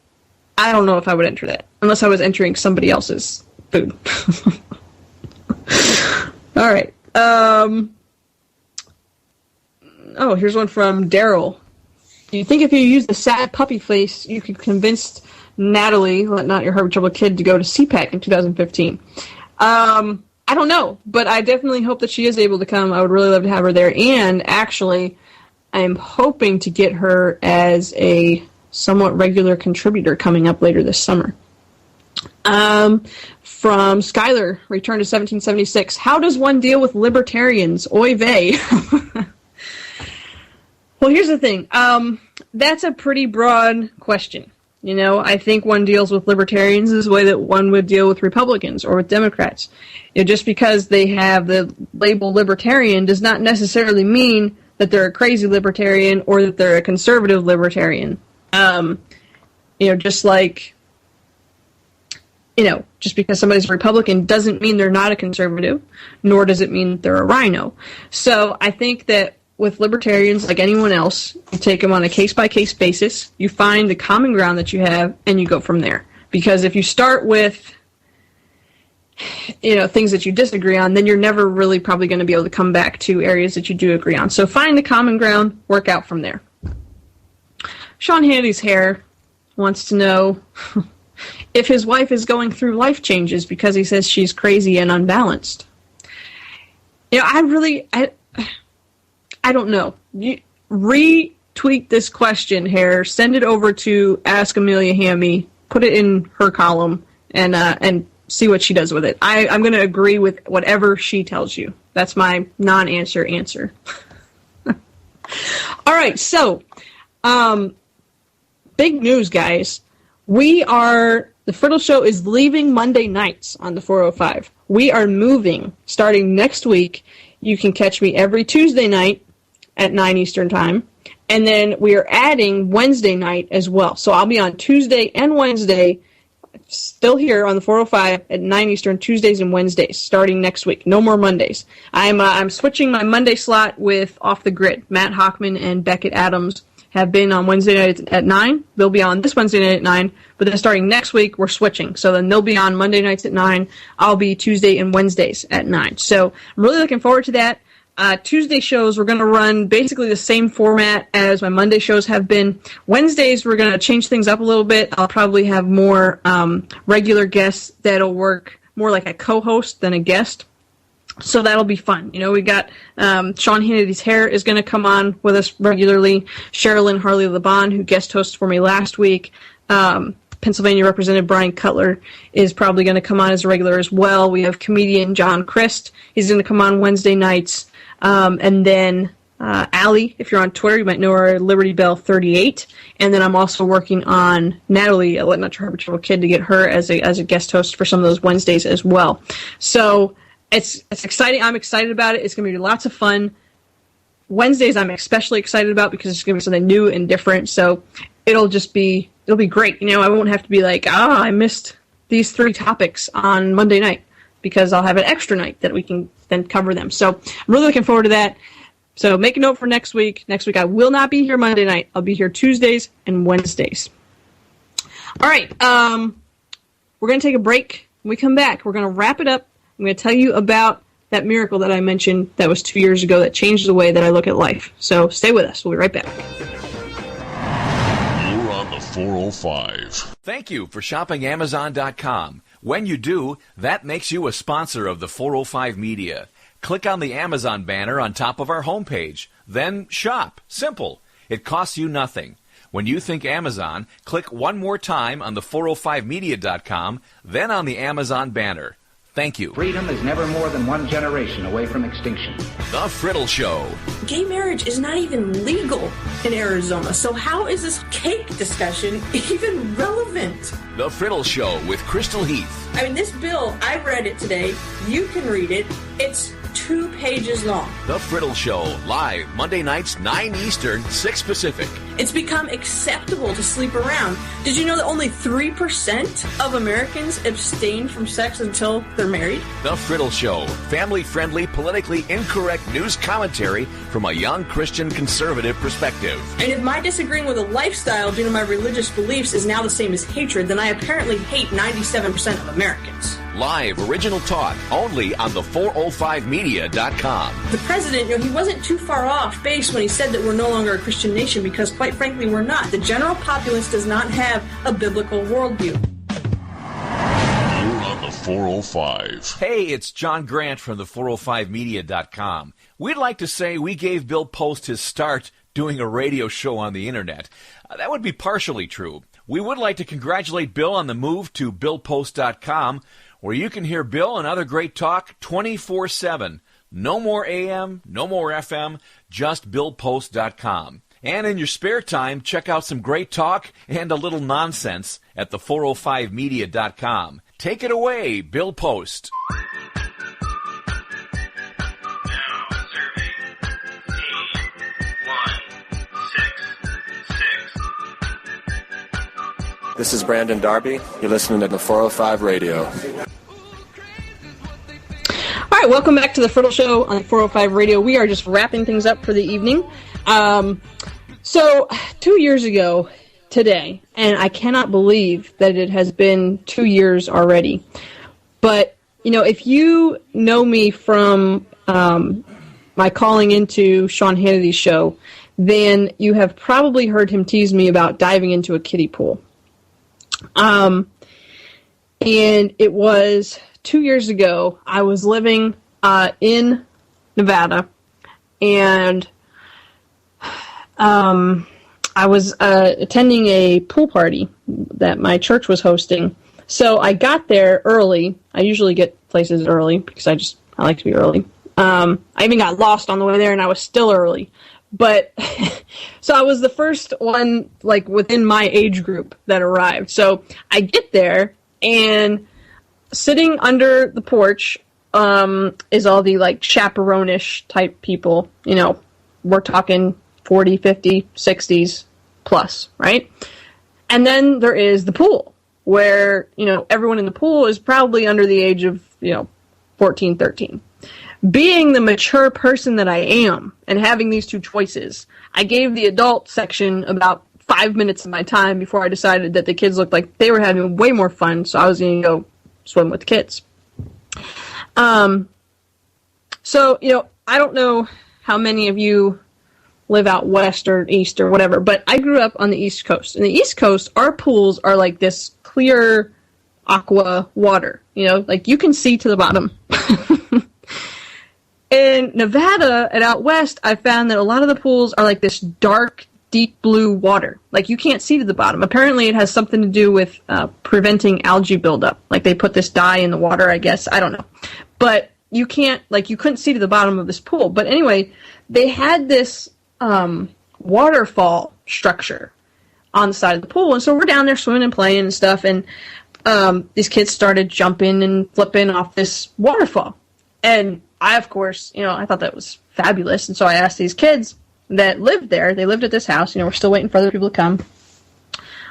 Speaker 8: I don't know if I would enter that, unless I was entering somebody else's food. All right. Here's one from Daryl. Do you think if you use the sad puppy face, you could convince Natalie, not your Herbert Trouble Kid, to go to CPAC in 2015? I don't know, but I definitely hope that she is able to come. I would really love to have her there, and actually, I'm hoping to get her as a somewhat regular contributor coming up later this summer. From Skylar, Return to 1776. How does one deal with libertarians? Oy vey. Well, here's the thing. That's a pretty broad question. I think one deals with libertarians the way that one would deal with Republicans or with Democrats. Just because they have the label libertarian does not necessarily mean that they're a crazy libertarian or that they're a conservative libertarian. Just like, just because somebody's a Republican doesn't mean they're not a conservative, nor does it mean they're a rhino. So I think that with libertarians, like anyone else, you take them on a case-by-case basis, you find the common ground that you have, and you go from there. Because if you start with, things that you disagree on, then you're never really probably going to be able to come back to areas that you do agree on. So find the common ground, work out from there. Sean Hannity's hair wants to know if his wife is going through life changes because he says she's crazy and unbalanced. I don't know. You retweet this question, Hare. Send it over to Ask Amelia Hammy. Put it in her column and see what she does with it. I'm going to agree with whatever she tells you. That's my non-answer answer. All right, so big news, guys. The Friddle Show is leaving Monday nights on the 405. We are moving starting next week. You can catch me every Tuesday night at 9 Eastern Time. And then we are adding Wednesday night as well. So I'll be on Tuesday and Wednesday, still here on the 405 at 9 Eastern, Tuesdays and Wednesdays, starting next week. No more Mondays. I'm switching my Monday slot with Off the Grid. Matt Hochman and Beckett Adams have been on Wednesday night at 9. They'll be on this Wednesday night at 9. But then starting next week, we're switching. So then they'll be on Monday nights at 9. I'll be Tuesday and Wednesdays at 9. So I'm really looking forward to that. Tuesday shows, we're going to run basically the same format as my Monday shows have been. Wednesdays, we're going to change things up a little bit. I'll probably have more regular guests that'll work more like a co-host than a guest. So that'll be fun. You know, we got Sean Hannity's Hair is going to come on with us regularly. Sherilyn Harley LeBon, who guest hosted for me last week. Pennsylvania Representative Brian Cutler is probably going to come on as a regular as well. We have comedian John Christ. He's going to come on Wednesday nights. And then Allie, if you're on Twitter, you might know her, Liberty Bell 38. And then I'm also working on Natalie, Let Not Your Heart Be Troubled Kid, to get her as a guest host for some of those Wednesdays as well. So it's exciting. I'm excited about it. It's going to be lots of fun. Wednesdays I'm especially excited about because it's going to be something new and different. So it'll be great. You know, I won't have to be like, I missed these 3 topics on Monday night, because I'll have an extra night that we can then cover them. So I'm really looking forward to that. So make a note for next week. Next week I will not be here Monday night. I'll be here Tuesdays and Wednesdays. All right. We're going to take a break. When we come back, we're going to wrap it up. I'm going to tell you about that miracle that I mentioned that was 2 years ago that changed the way that I look at life. So stay with us. We'll be right back.
Speaker 9: You're on the 405.
Speaker 10: Thank you for shopping Amazon.com. When you do, that makes you a sponsor of the 405 Media. Click on the Amazon banner on top of our homepage. Then shop. Simple. It costs you nothing. When you think Amazon, click one more time on the 405media.com, then on the Amazon banner. Thank you.
Speaker 6: Freedom is never more than one generation away from extinction.
Speaker 10: The Friddle Show.
Speaker 1: Gay marriage is not even legal in Arizona, so how is this cake discussion even relevant?
Speaker 10: The Friddle Show with Crystal Heath.
Speaker 1: I mean, this bill, I read it today. You can read it. It's 2 pages long.
Speaker 10: The Friddle Show, live Monday nights, 9 Eastern, 6 Pacific.
Speaker 1: It's become acceptable to sleep around. Did you know that only 3% of Americans abstain from sex until they're married?
Speaker 10: The Friddle Show, family-friendly, politically incorrect news commentary from a young Christian conservative perspective.
Speaker 1: And if my disagreeing with a lifestyle due to my religious beliefs is now the same as hatred, then I apparently hate 97% of Americans.
Speaker 10: Live original talk only on the 405media.com.
Speaker 1: The president, he wasn't too far off base when he said that we're no longer a Christian nation, because quite frankly we're not. The general populace does not have a biblical worldview.
Speaker 9: You're on the 405.
Speaker 10: Hey, it's John Grant from the 405media.com. We'd like to say we gave Bill Post his start doing a radio show on the internet. That would be partially true. We would like to congratulate Bill on the move to BillPost.com, where you can hear Bill and other great talk 24/7. No more AM, no more FM, just BillPost.com. And in your spare time, check out some great talk and a little nonsense at the 405media.com. Take it away, Bill Post.
Speaker 21: This is Brandon Darby. You're listening to the 405 Radio.
Speaker 8: All right, welcome back to the Friddle Show on 405 Radio. We are just wrapping things up for the evening. So 2 years ago today, and I cannot believe that it has been 2 years already. But, you know, if you know me from my calling into Sean Hannity's show, then you have probably heard him tease me about diving into a kiddie pool. And it was 2 years ago. I was living in Nevada, and I was attending a pool party that my church was hosting. So I got there early. I usually get places early because I like to be early. I even got lost on the way there, and I was still early. But, so I was the first one, like, within my age group that arrived. So I get there, and sitting under the porch is all the, like, chaperone-ish type people. You know, we're talking 40, 50, 60s plus, right? And then there is the pool, where, you know, everyone in the pool is probably under the age of, 14, 13. Being the mature person that I am and having these two choices, I gave the adult section about 5 minutes of my time before I decided that the kids looked like they were having way more fun, so I was going to go swim with the kids. So, I don't know how many of you live out west or east or whatever, but I grew up on the East Coast. In the East Coast, our pools are like this clear aqua water, like you can see to the bottom. In Nevada and out west, I found that a lot of the pools are like this dark, deep blue water. Like you can't see to the bottom. Apparently it has something to do with preventing algae buildup. Like they put this dye in the water, I guess. I don't know. But you couldn't see to the bottom of this pool. But anyway, they had this waterfall structure on the side of the pool. And so we're down there swimming and playing and stuff. And these kids started jumping and flipping off this waterfall. And I, of course, I thought that was fabulous. And so I asked these kids that lived there, they lived at this house, we're still waiting for other people to come.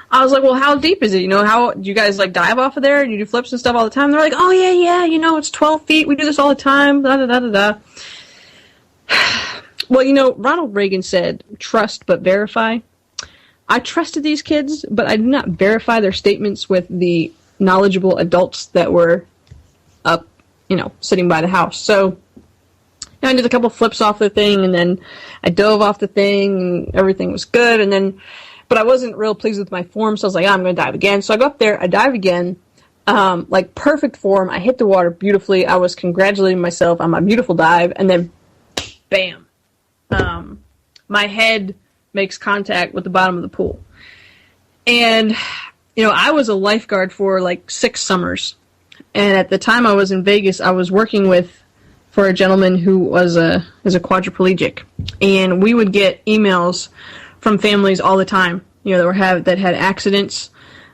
Speaker 8: I was like, well, how deep is it? How do you guys like dive off of there and you do flips and stuff all the time? They're like, oh yeah, it's 12 feet. We do this all the time. Da da da da da. Well, Ronald Reagan said, trust but verify. I trusted these kids, but I did not verify their statements with the knowledgeable adults that were up, sitting by the house. So I did a couple flips off the thing, and then I dove off the thing, and everything was good. But I wasn't real pleased with my form, so I was like, I'm going to dive again. So I go up there, I dive again, like perfect form. I hit the water beautifully. I was congratulating myself on my beautiful dive, and then, bam, my head makes contact with the bottom of the pool. And, I was a lifeguard for like 6 summers. And at the time I was in Vegas, I was working for a gentleman who was a quadriplegic. And we would get emails from families all the time, that had accidents,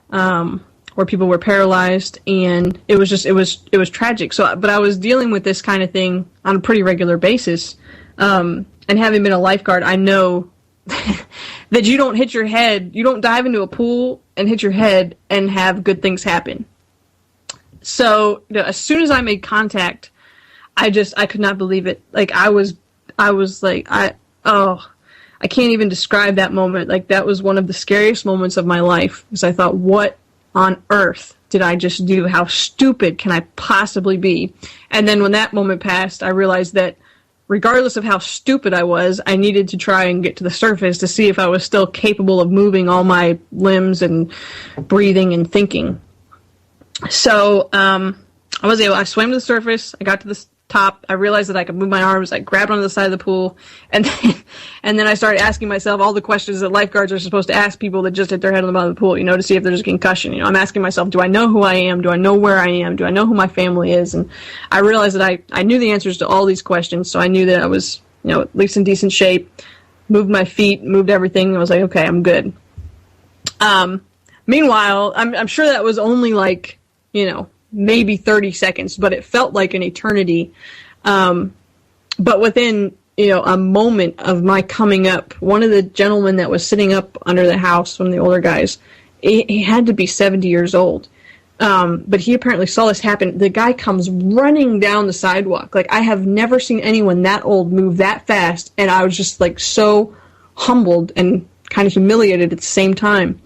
Speaker 8: where people were paralyzed, and it was tragic. So, but I was dealing with this kind of thing on a pretty regular basis. And having been a lifeguard, I know that you don't hit your head, you don't dive into a pool and hit your head and have good things happen. So, as soon as I made contact, I could not believe it. Like, I was like, I can't even describe that moment. Like, that was one of the scariest moments of my life, because I thought, what on earth did I just do? How stupid can I possibly be? And then when that moment passed, I realized that regardless of how stupid I was, I needed to try and get to the surface to see if I was still capable of moving all my limbs and breathing and thinking. So I swam to the surface, I got to the top, I realized that I could move my arms, I grabbed onto the side of the pool, and then I started asking myself all the questions that lifeguards are supposed to ask people that just hit their head on the bottom of the pool, to see if there's a concussion. I'm asking myself, do I know who I am? Do I know where I am? Do I know who my family is? And I realized that I knew the answers to all these questions, so I knew that I was, at least in decent shape, moved my feet, moved everything, and I was like, okay, I'm good. Meanwhile, I'm sure that was only like, maybe 30 seconds, but it felt like an eternity. But within, a moment of my coming up, one of the gentlemen that was sitting up under the house, one of the older guys, he had to be 70 years old. But he apparently saw this happen. The guy comes running down the sidewalk. Like, I have never seen anyone that old move that fast, and I was just, like, so humbled and kind of humiliated at the same time.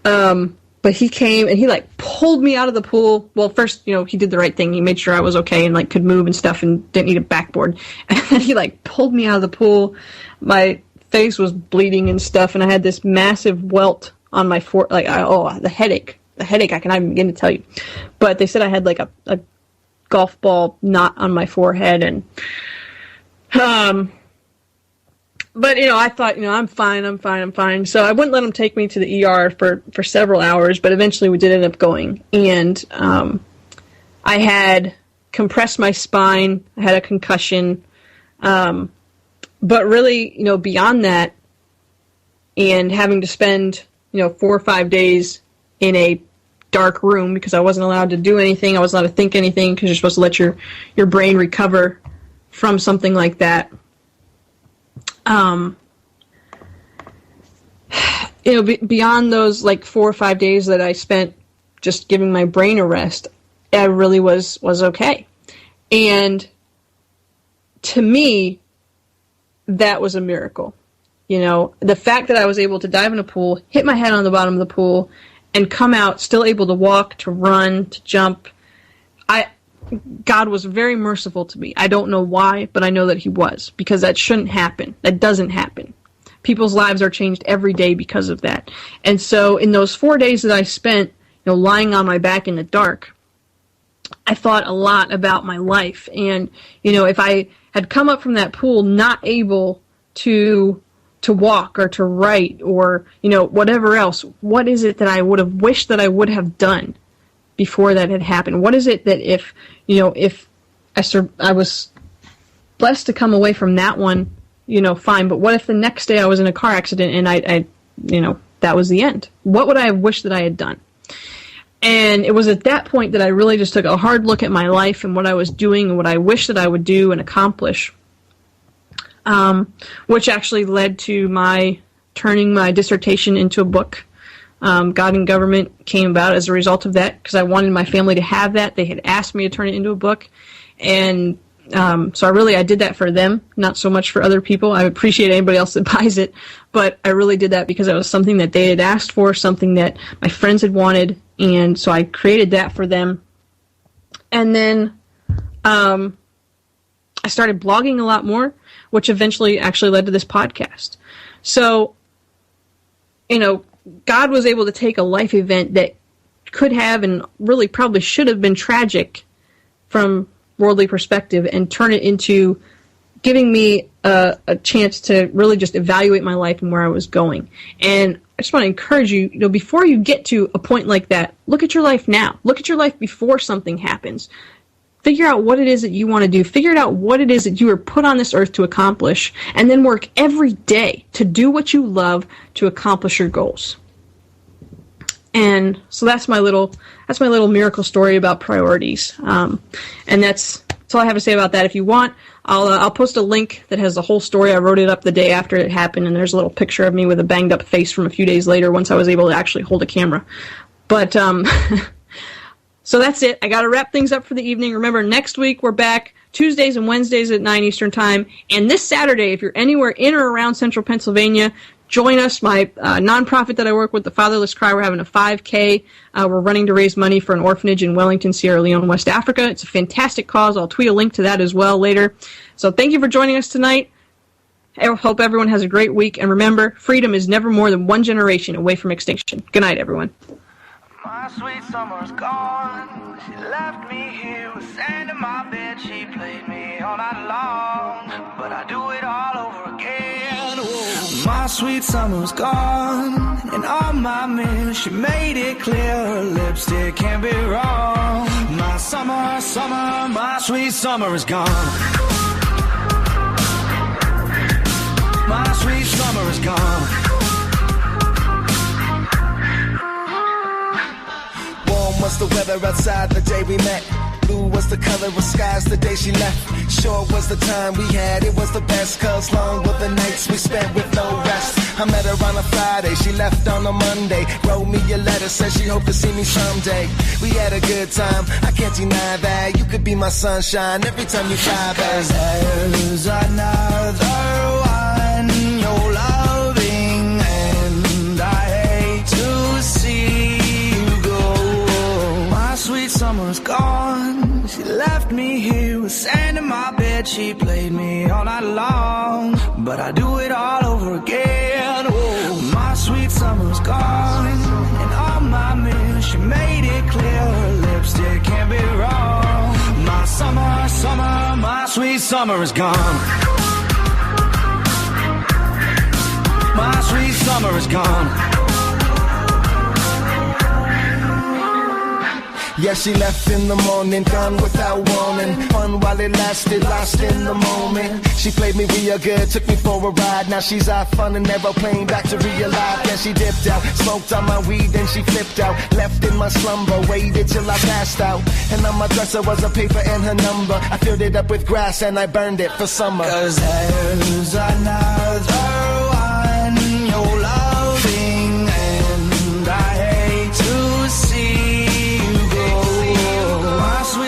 Speaker 8: But he came and he pulled me out of the pool. Well, first, he did the right thing. He made sure I was okay and could move and stuff and didn't need a backboard. And then he pulled me out of the pool. My face was bleeding and stuff, and I had this massive welt on my the headache. The headache, I cannot even begin to tell you. But they said I had a golf ball knot on my forehead, and but, I thought, I'm fine. So I wouldn't let them take me to the ER for several hours, but eventually we did end up going. And I had compressed my spine. I had a concussion. But really, beyond that, and having to spend, 4 or 5 days in a dark room because I wasn't allowed to do anything. I wasn't allowed to think anything because you're supposed to let your brain recover from something like that. Beyond those 4 or 5 days that I spent just giving my brain a rest, I really was okay. And to me, that was a miracle. The fact that I was able to dive in a pool, hit my head on the bottom of the pool, and come out still able to walk, to run, to jump. God was very merciful to me. I don't know why, but I know that he was, because that shouldn't happen. That doesn't happen. People's lives are changed every day because of that. And so in those 4 days that I spent, lying on my back in the dark, I thought a lot about my life. And, if I had come up from that pool not able to walk or to write or, whatever else, what is it that I would have wished that I would have done before that had happened? What is it that if I was blessed to come away from that one, fine, but what if the next day I was in a car accident and I that was the end? What would I have wished that I had done? And it was at that point that I really just took a hard look at my life and what I was doing and what I wished that I would do and accomplish, which actually led to my turning my dissertation into a book. God and Government came about as a result of that because I wanted my family to have that. They had asked me to turn it into a book. And so I did that for them, not so much for other people. I appreciate anybody else that buys it, but I really did that because it was something that they had asked for, something that my friends had wanted, and so I created that for them. And then I started blogging a lot more, which eventually actually led to this podcast. So, God was able to take a life event that could have and really probably should have been tragic from worldly perspective and turn it into giving me a chance to really just evaluate my life and where I was going. And I just want to encourage you, before you get to a point like that, look at your life now. Look at your life before something happens. Figure out what it is that you want to do. Figure out what it is that you were put on this earth to accomplish, and then work every day to do what you love to accomplish your goals. And so that's my little miracle story about priorities. And that's all I have to say about that. If you want, I'll post a link that has the whole story. I wrote it up the day after it happened, and there's a little picture of me with a banged up face from a few days later once I was able to actually hold a camera. But so that's it. I got to wrap things up for the evening. Remember, next week we're back Tuesdays and Wednesdays at 9 Eastern Time. And this Saturday, if you're anywhere in or around Central Pennsylvania, join us. My nonprofit that I work with, the Fatherless Cry, we're having a 5K. We're running to raise money for an orphanage in Wellington, Sierra Leone, West Africa. It's a fantastic cause. I'll tweet a link to that as well later. So thank you for joining us tonight. I hope everyone has a great week. And remember, freedom is never more than one generation away from extinction. Good night, everyone.
Speaker 7: My sweet summer's gone. She left me here with sand in my bed. She played me all night long, but I do it all over again. Whoa. My sweet summer's gone, and on my mirror she made it clear her lipstick can't be wrong. My summer, my sweet summer is gone. My sweet summer is gone. Was the weather outside the day we met? Blue was the color of skies the day she left. Short was the time we had, it was the best. Cause long were the nights we spent with no rest. I met her on a Friday, she left on a Monday. Wrote me a letter, said she hoped to see me someday. We had a good time, I can't deny that. You could be my sunshine every time you fly back. Cause there's another one you're loving, and I hate to see. Sweet summer's gone. She left me here with sand in my bed. She played me all night long, but I do it all over again. Oh, my sweet summer's gone, and on my mirror she made it clear her lipstick can't be wrong. My summer, my sweet summer is gone. My sweet summer is gone. Yeah, she left in the morning, gone without warning. Fun while it lasted, lost in the moment. She played me real good, took me for a ride. Now she's out fun and aeroplane back to real life. Yeah, she dipped out, smoked on my weed, then she flipped out. Left in my slumber, waited till I passed out. And on my dresser was a paper and her number. I filled it up with grass and I burned it for summer. Cause there's another one you're loving, and I hate to see.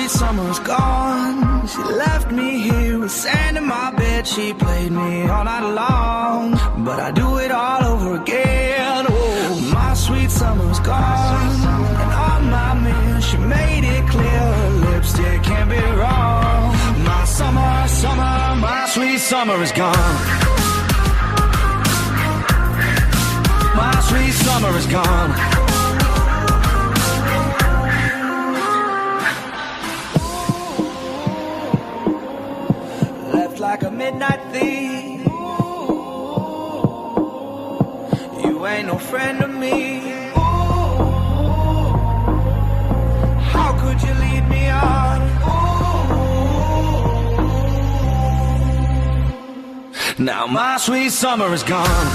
Speaker 7: Summer's gone. She left me here with sand in my bed. She played me all night long, but I do it all over again. Oh, my sweet summer's gone, and on my mirror she made it clear her lipstick can't be summer is gone. My sweet summer is gone. Left like a midnight thief. You ain't no friend of me. How could you lead me on? Now my sweet summer is gone.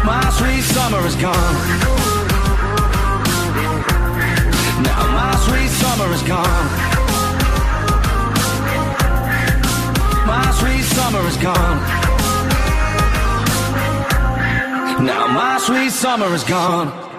Speaker 7: My sweet summer is gone. Now my sweet summer is gone. My sweet summer is gone. Now my sweet summer is gone.